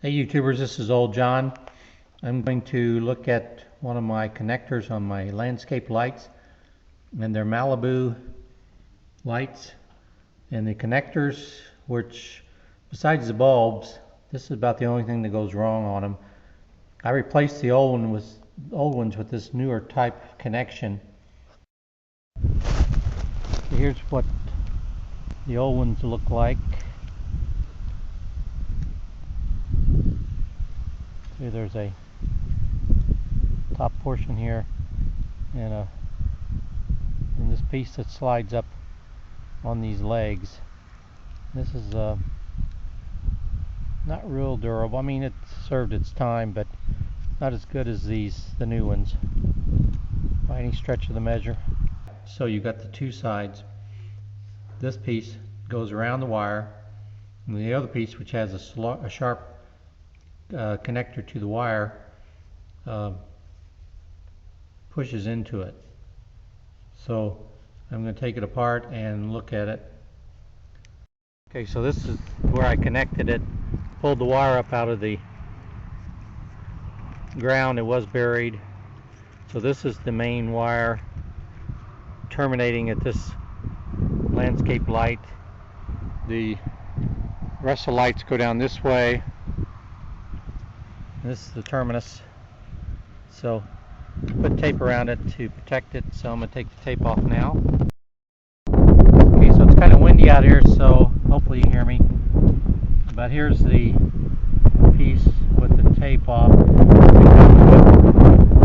Hey YouTubers, this is Old John. I'm going to look at one of my connectors on my landscape lights, and they're Malibu lights. And the connectors, which besides the bulbs, this is about the only thing that goes wrong on them. I replaced the old ones with this newer type connection. Here's what the old ones look like. See, there's a top portion here and this piece that slides up on these legs. This is not real durable. I mean, it served its time, but not as good as the new ones by any stretch of the measure. So you got the two sides. This piece goes around the wire, and the other piece, which has a sharp connector to the wire, pushes into it. So I'm going to take it apart and look at it. Okay, so this is where I connected it. Pulled the wire up out of the ground. It was buried. So this is the main wire terminating at this landscape light. The rest of the lights go down this way. This is the terminus. So put tape around it to protect it. So I'm going to take the tape off now. Okay, so it's kind of windy out here, so hopefully you hear me. But here's the piece with the tape off.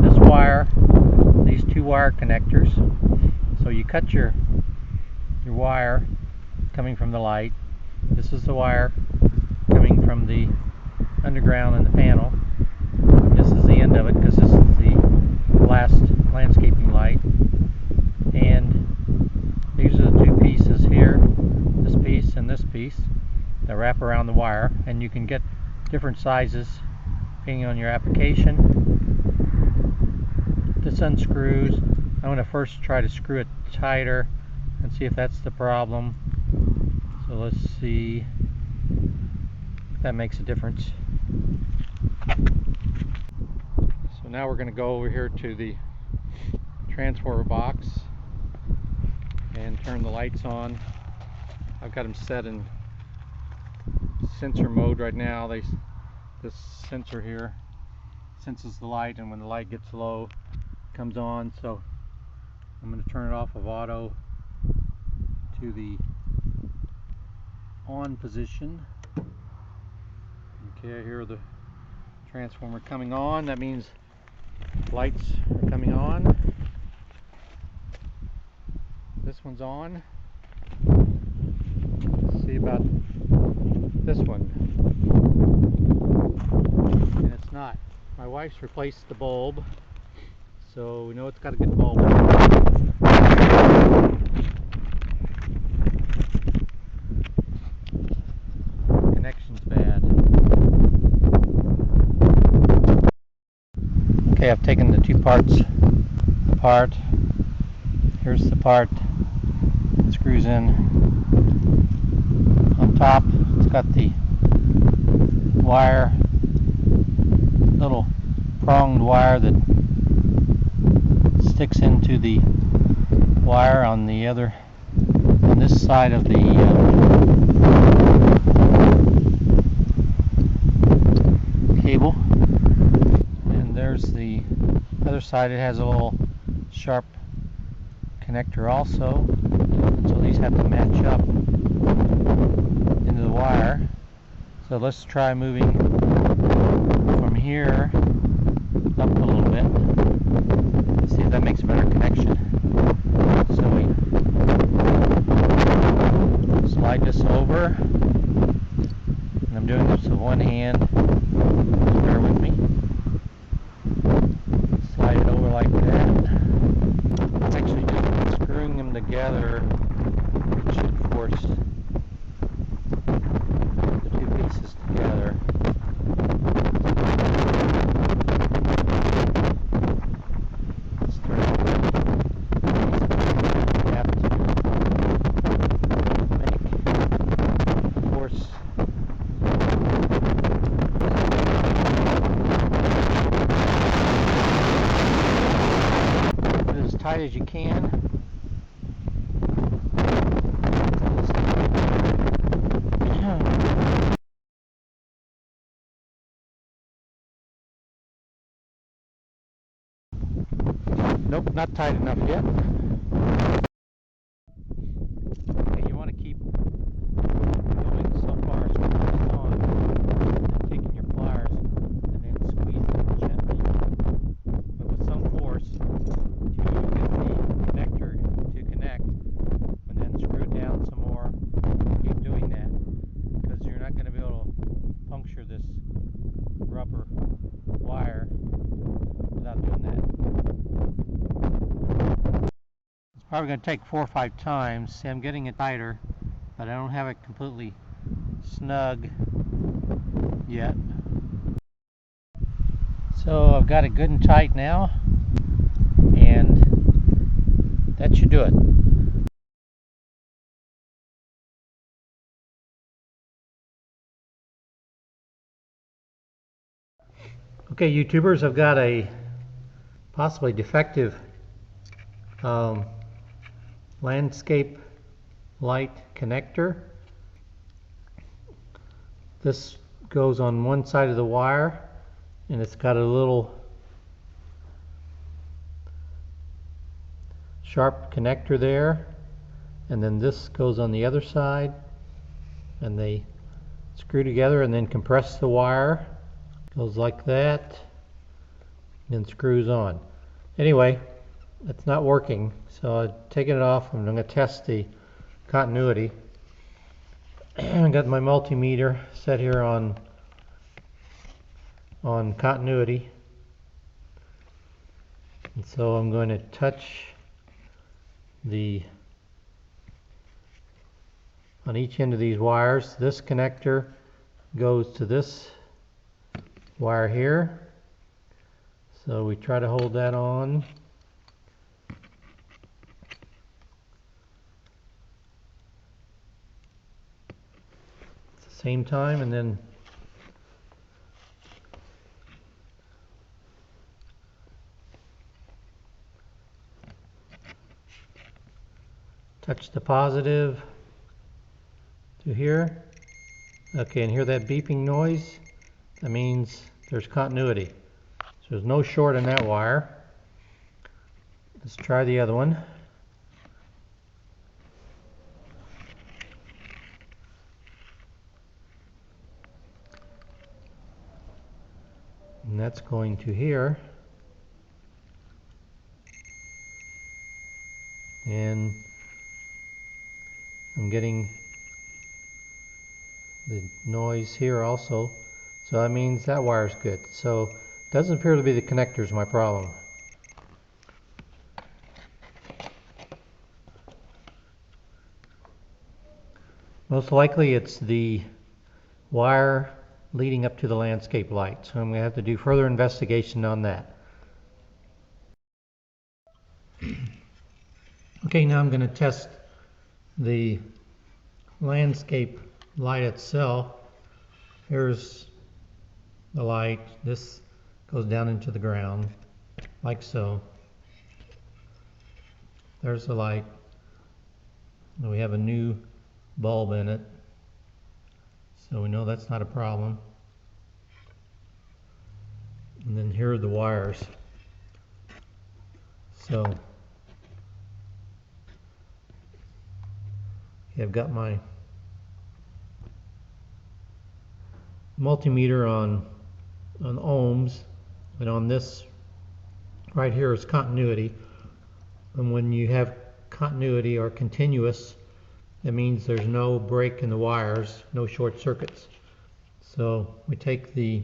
This wire, these two wire connectors. So you cut your wire coming from the light. This is the wire coming from the underground and the panel. This is the end of it, because this is the last landscaping light. And these are the two pieces here, this piece and this piece, that wrap around the wire. And you can get different sizes depending on your application. This unscrews. I'm going to first try to screw it tighter and see if that's the problem. So let's see if that makes a difference. So now we're going to go over here to the transformer box and turn the lights on. I've got them set in sensor mode right now. This sensor here senses the light, and when the light gets low, it comes on. So I'm going to turn it off of auto to the on position. Okay, I hear the transformer coming on. That means lights are coming on. This one's on. Let's see about this one. And it's not. My wife's replaced the bulb, so we know it's got a good bulb. Connection's bad. Okay, I've taken the two parts apart. Here's the part that screws in on top. It's got the wire, little pronged wire that sticks into the wire on this side of the cable. And there's the other side. It has a little sharp connector also. So these have to match up into the wire. So let's try moving from here up a little bit. Let's see if that makes a better connection. So we slide this over, and I'm doing this with one hand. Just bear with me. Slide it over like that. Actually, just screwing them together should force the two pieces together. Force tight as you can. Nope, not tight enough yet. Okay, you want to keep going so far as it's on, and taking your pliers and then squeezing gently, but with some force to get the connector to connect, and then screw it down some more. Keep doing that because you're not going to be able to puncture this rubber wire without doing that. It's probably going to take 4 or 5 times. See, I'm getting it tighter, but I don't have it completely snug yet. So I've got it good and tight now, and that should do it. Okay, YouTubers, I've got a possibly defective landscape light connector. This goes on one side of the wire, and it's got a little sharp connector there, and then this goes on the other side, and they screw together and then compress the wire. Goes like that, and screws on. Anyway, it's not working, so I've taken it off and I'm going to test the continuity. I got my multimeter set here on continuity, and so I'm going to touch on each end of these wires. This connector goes to this wire here, so we try to hold that on. At the same time, and then touch the positive to here. Okay, and hear that beeping noise? That means there's continuity. So there's no short in that wire. Let's try the other one. And that's going to here. And I'm getting the noise here also. So that means that wire's good. So it doesn't appear to be the connectors my problem. Most likely it's the wire leading up to the landscape light. So I'm going to have to do further investigation on that. Okay, now I'm going to test the landscape light itself. Here's the light. This goes down into the ground like so. There's the light. We have a new bulb in it, so we know that's not a problem. And then here are the wires. So I've got my multimeter on ohms, and on this right here is continuity. And when you have continuity or continuous, that means there's no break in the wires, no short circuits. So we take the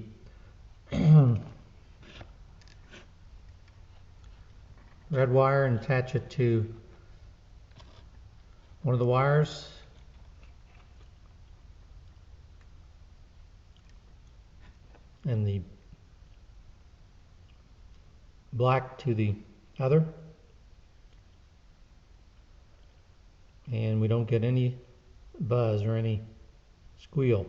red wire and attach it to one of the wires, and the black to the other, and we don't get any buzz or any squeal.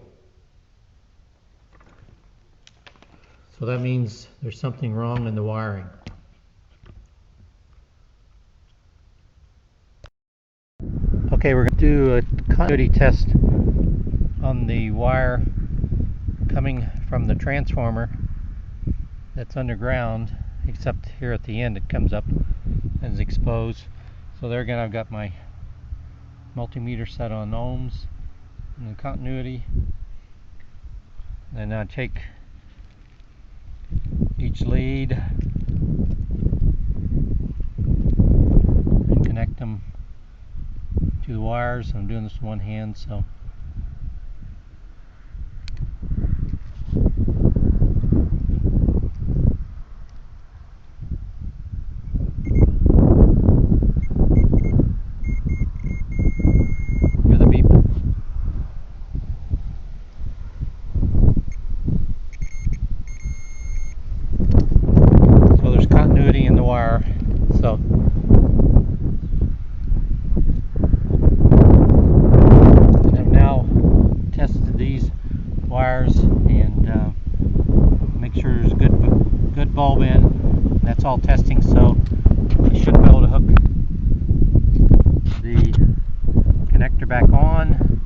So that means there's something wrong in the wiring. Okay, we're going to do a continuity test on the wire coming from the transformer that's underground, except here at the end it comes up and is exposed. So there again, I've got my multimeter set on ohms and the continuity, and I take each lead and connect them to the wires. I'm doing this with one hand, so hear the beep. So there's continuity in the wire. So I've now tested these wires and make sure there's good bulb in. That's all testing, so you should be able to hook the connector back on.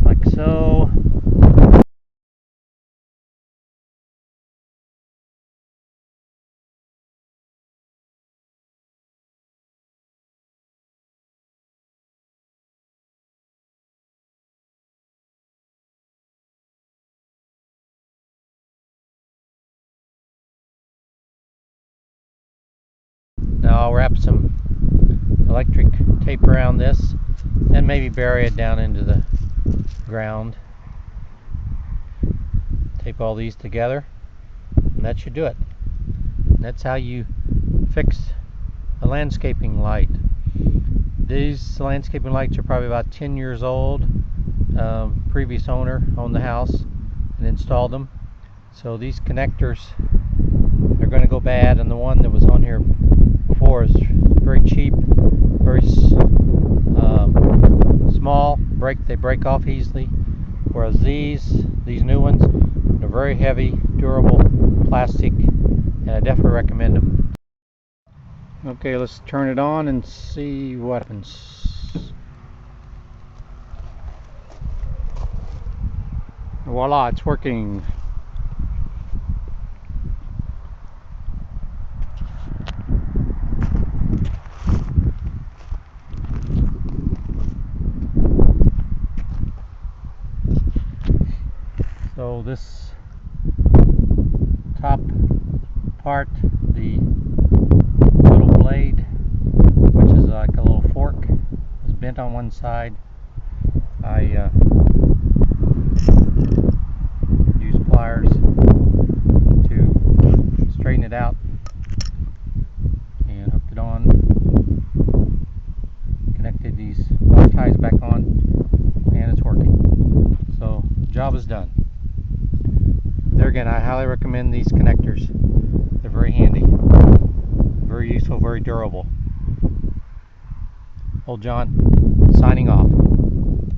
Like so. Now I'll wrap some electric tape around this and maybe bury it down into the ground. Tape all these together and that should do it. And that's how you fix a landscaping light. These landscaping lights are probably about 10 years old. Previous owner owned the house and installed them. So these connectors are going to go bad, and the one that was on here before is very cheap, very small, they break off easily, whereas these new ones are very heavy, durable plastic, and I definitely recommend them. Okay, let's turn it on and see what happens. Voila, it's working. So this top part, the little blade, which is like a little fork, is bent on one side. I use pliers to straighten it out and hooked it on, connected these bow ties back on, and it's working. So job is done. There again, I highly recommend these connectors. They're very handy, very useful, very durable. Old John, signing off.